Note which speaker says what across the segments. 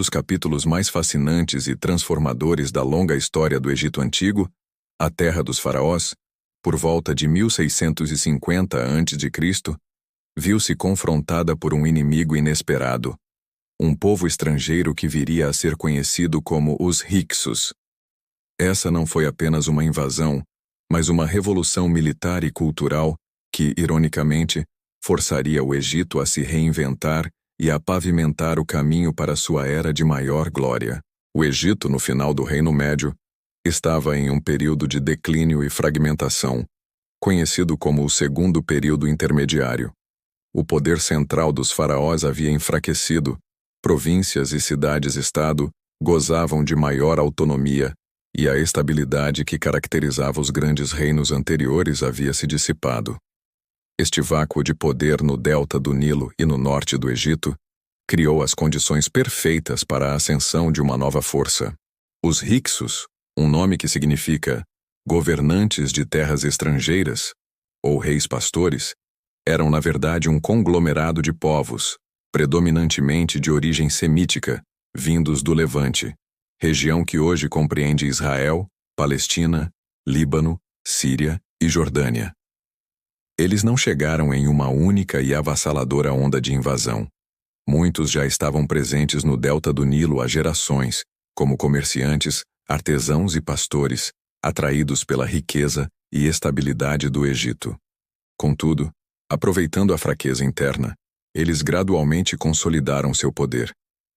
Speaker 1: dos capítulos mais fascinantes e transformadores da longa história do Egito Antigo, a Terra dos Faraós, por volta de 1650 a.C., viu-se confrontada por um inimigo inesperado, um povo estrangeiro que viria a ser conhecido como os Hyksos. Essa não foi apenas uma invasão, mas uma revolução militar e cultural que, ironicamente, forçaria o Egito a se reinventar e a pavimentar o caminho para sua era de maior glória. O Egito, no final do Reino Médio, estava em um período de declínio e fragmentação, conhecido como o Segundo Período Intermediário. O poder central dos faraós havia enfraquecido, províncias e cidades-estado gozavam de maior autonomia e a estabilidade que caracterizava os grandes reinos anteriores havia se dissipado. Este vácuo de poder no delta do Nilo e no norte do Egito criou as condições perfeitas para a ascensão de uma nova força. Os Hyksos, um nome que significa governantes de terras estrangeiras, ou reis pastores, eram na verdade um conglomerado de povos, predominantemente de origem semítica, vindos do Levante, região que hoje compreende Israel, Palestina, Líbano, Síria e Jordânia. Eles não chegaram em uma única e avassaladora onda de invasão. Muitos já estavam presentes no delta do Nilo há gerações, como comerciantes, artesãos e pastores, atraídos pela riqueza e estabilidade do Egito. Contudo, aproveitando a fraqueza interna, eles gradualmente consolidaram seu poder,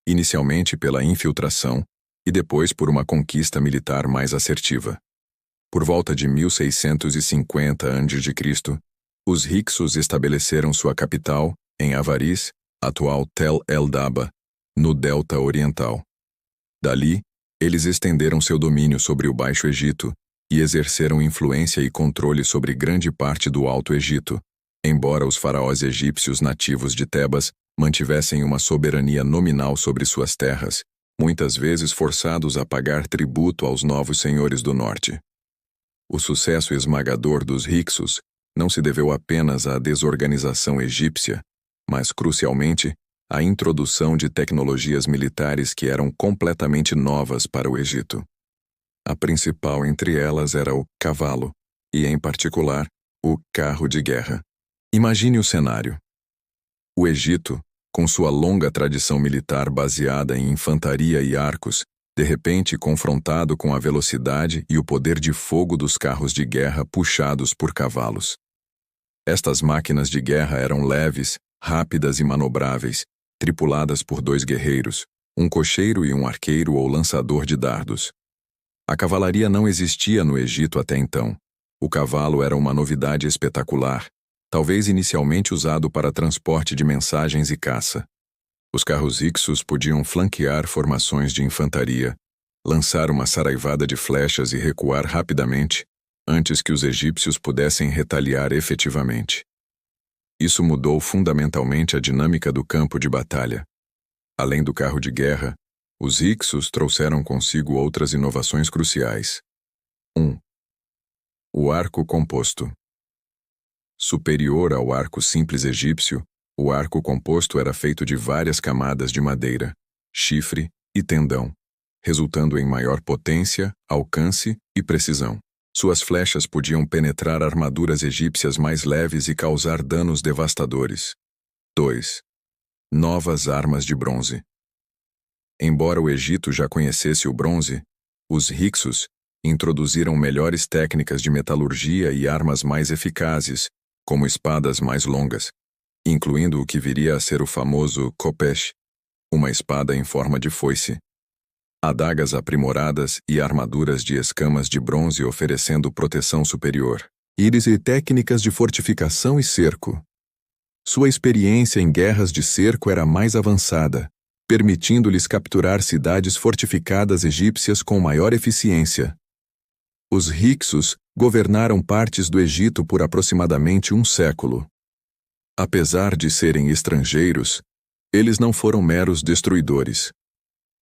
Speaker 1: inicialmente pela infiltração e depois por uma conquista militar mais assertiva. Por volta de 1650 a.C., os Hyksos estabeleceram sua capital em Avaris, atual Tel el-Daba, no delta oriental. Dali, eles estenderam seu domínio sobre o Baixo Egito e exerceram influência e controle sobre grande parte do Alto Egito, embora os faraós egípcios nativos de Tebas mantivessem uma soberania nominal sobre suas terras, muitas vezes forçados a pagar tributo aos novos senhores do norte. O sucesso esmagador dos Hyksos não se deveu apenas à desorganização egípcia, mas, crucialmente, à introdução de tecnologias militares que eram completamente novas para o Egito. A principal entre elas era o cavalo, e, em particular, o carro de guerra. Imagine o cenário. O Egito, com sua longa tradição militar baseada em infantaria e arcos, de repente confrontado com a velocidade e o poder de fogo dos carros de guerra puxados por cavalos. Estas máquinas de guerra eram leves, rápidas e manobráveis, tripuladas por 2 guerreiros, um cocheiro e um arqueiro ou lançador de dardos. A cavalaria não existia no Egito até então. O cavalo era uma novidade espetacular, talvez inicialmente usado para transporte de mensagens e caça. Os carros Hyksos podiam flanquear formações de infantaria, lançar uma saraivada de flechas e recuar rapidamente, antes que os egípcios pudessem retaliar efetivamente. Isso mudou fundamentalmente a dinâmica do campo de batalha. Além do carro de guerra, os Hyksos trouxeram consigo outras inovações cruciais. 1. O arco composto. Superior ao arco simples egípcio, o arco composto era feito de várias camadas de madeira, chifre e tendão, resultando em maior potência, alcance e precisão. Suas flechas podiam penetrar armaduras egípcias mais leves e causar danos devastadores. 2. Novas armas de bronze. Embora o Egito já conhecesse o bronze, os Hyksos introduziram melhores técnicas de metalurgia e armas mais eficazes, como espadas mais longas, incluindo o que viria a ser o famoso khopesh, uma espada em forma de foice. Adagas aprimoradas e armaduras de escamas de bronze oferecendo proteção superior. Íris e técnicas de fortificação e cerco. Sua experiência em guerras de cerco era mais avançada, permitindo-lhes capturar cidades fortificadas egípcias com maior eficiência. Os Hyksos governaram partes do Egito por aproximadamente 1 século. Apesar de serem estrangeiros, eles não foram meros destruidores.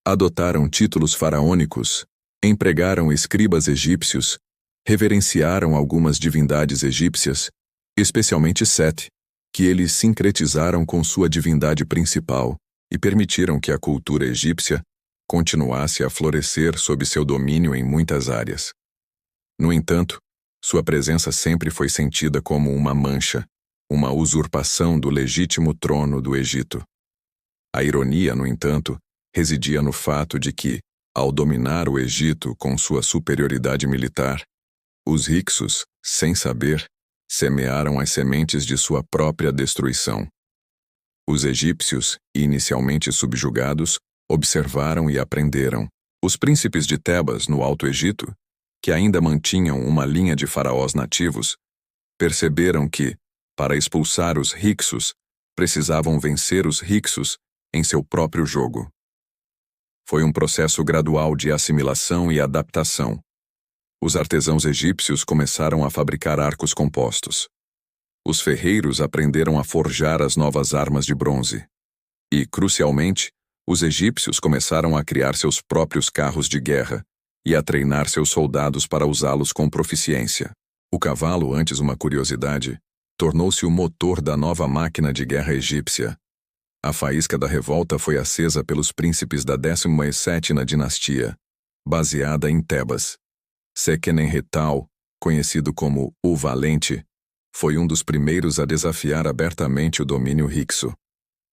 Speaker 1: Adotaram títulos faraônicos, empregaram escribas egípcios, reverenciaram algumas divindades egípcias, especialmente Sete, que eles sincretizaram com sua divindade principal e permitiram que a cultura egípcia continuasse a florescer sob seu domínio em muitas áreas. No entanto, sua presença sempre foi sentida como uma mancha, uma usurpação do legítimo trono do Egito. A ironia, no entanto, residia no fato de que, ao dominar o Egito com sua superioridade militar, os Hyksos, sem saber, semearam as sementes de sua própria destruição. Os egípcios, inicialmente subjugados, observaram e aprenderam. Os príncipes de Tebas, no Alto Egito, que ainda mantinham uma linha de faraós nativos, perceberam que, para expulsar os Hyksos, precisavam vencer os Hyksos em seu próprio jogo. Foi um processo gradual de assimilação e adaptação. Os artesãos egípcios começaram a fabricar arcos compostos. Os ferreiros aprenderam a forjar as novas armas de bronze. E, crucialmente, os egípcios começaram a criar seus próprios carros de guerra e a treinar seus soldados para usá-los com proficiência. O cavalo, antes uma curiosidade, tornou-se o motor da nova máquina de guerra egípcia. A faísca da revolta foi acesa pelos príncipes da 17ª dinastia, baseada em Tebas. Sequenem-Hetal, conhecido como o Valente, foi um dos primeiros a desafiar abertamente o domínio Hykso.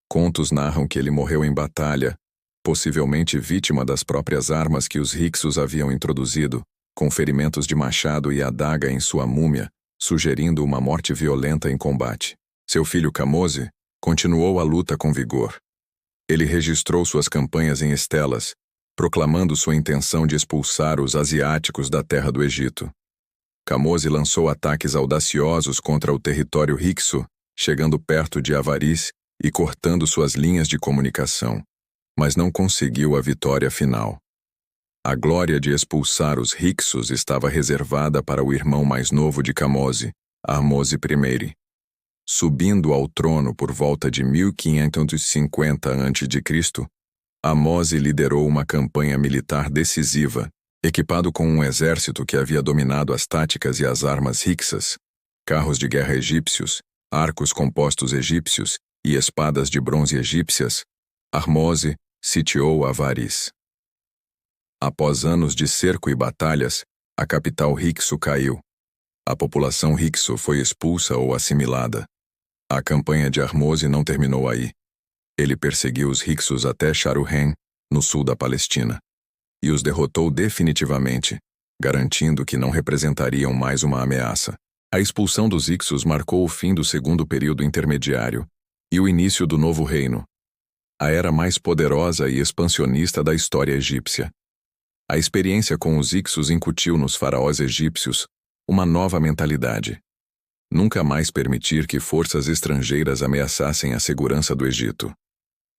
Speaker 1: Contos narram que ele morreu em batalha, possivelmente vítima das próprias armas que os Hyksos haviam introduzido, com ferimentos de machado e adaga em sua múmia, sugerindo uma morte violenta em combate. Seu filho Kamose continuou a luta com vigor. Ele registrou suas campanhas em estelas, proclamando sua intenção de expulsar os asiáticos da terra do Egito. Kamose lançou ataques audaciosos contra o território Hykso, chegando perto de Avaris e cortando suas linhas de comunicação, mas não conseguiu a vitória final. A glória de expulsar os Hyksos estava reservada para o irmão mais novo de Kamose, Ahmose I. Subindo ao trono por volta de 1550 a.C., Ahmose liderou uma campanha militar decisiva, equipado com um exército que havia dominado as táticas e as armas hiksas, carros de guerra egípcios, arcos compostos egípcios e espadas de bronze egípcias. Ahmose sitiou Avaris. Após anos de cerco e batalhas, a capital Hykso caiu. A população Hykso foi expulsa ou assimilada. A campanha de Ahmose não terminou aí. Ele perseguiu os Hyksos até Sharuhen, no sul da Palestina, e os derrotou definitivamente, garantindo que não representariam mais uma ameaça. A expulsão dos Hyksos marcou o fim do segundo período intermediário e o início do novo reino, a era mais poderosa e expansionista da história egípcia. A experiência com os Hyksos incutiu nos faraós egípcios uma nova mentalidade: nunca mais permitir que forças estrangeiras ameaçassem a segurança do Egito.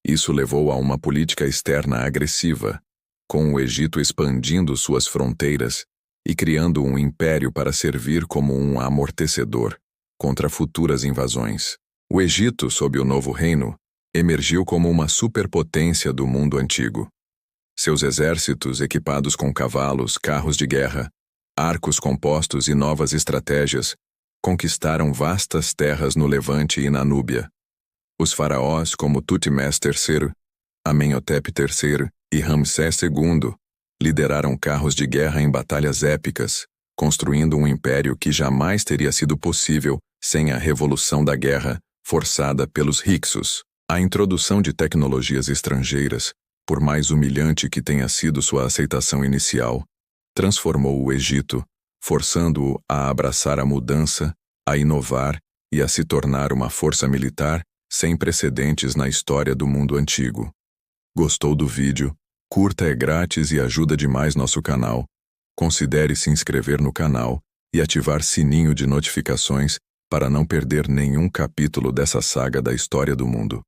Speaker 1: Isso levou a uma política externa agressiva, com o Egito expandindo suas fronteiras e criando um império para servir como um amortecedor contra futuras invasões. O Egito, sob o novo reino, emergiu como uma superpotência do mundo antigo. Seus exércitos, equipados com cavalos, carros de guerra, arcos compostos e novas estratégias, conquistaram vastas terras no Levante e na Núbia. Os faraós como Tutmés III, Amenhotep III e Ramsés II lideraram carros de guerra em batalhas épicas, construindo um império que jamais teria sido possível sem a revolução da guerra forçada pelos Hyksos. A introdução de tecnologias estrangeiras, por mais humilhante que tenha sido sua aceitação inicial, transformou o Egito, forçando-o a abraçar a mudança, a inovar e a se tornar uma força militar sem precedentes na história do mundo antigo. Gostou do vídeo? Curta, é grátis e ajuda demais nosso canal. Considere se inscrever no canal e ativar sininho de notificações para não perder nenhum capítulo dessa saga da história do mundo.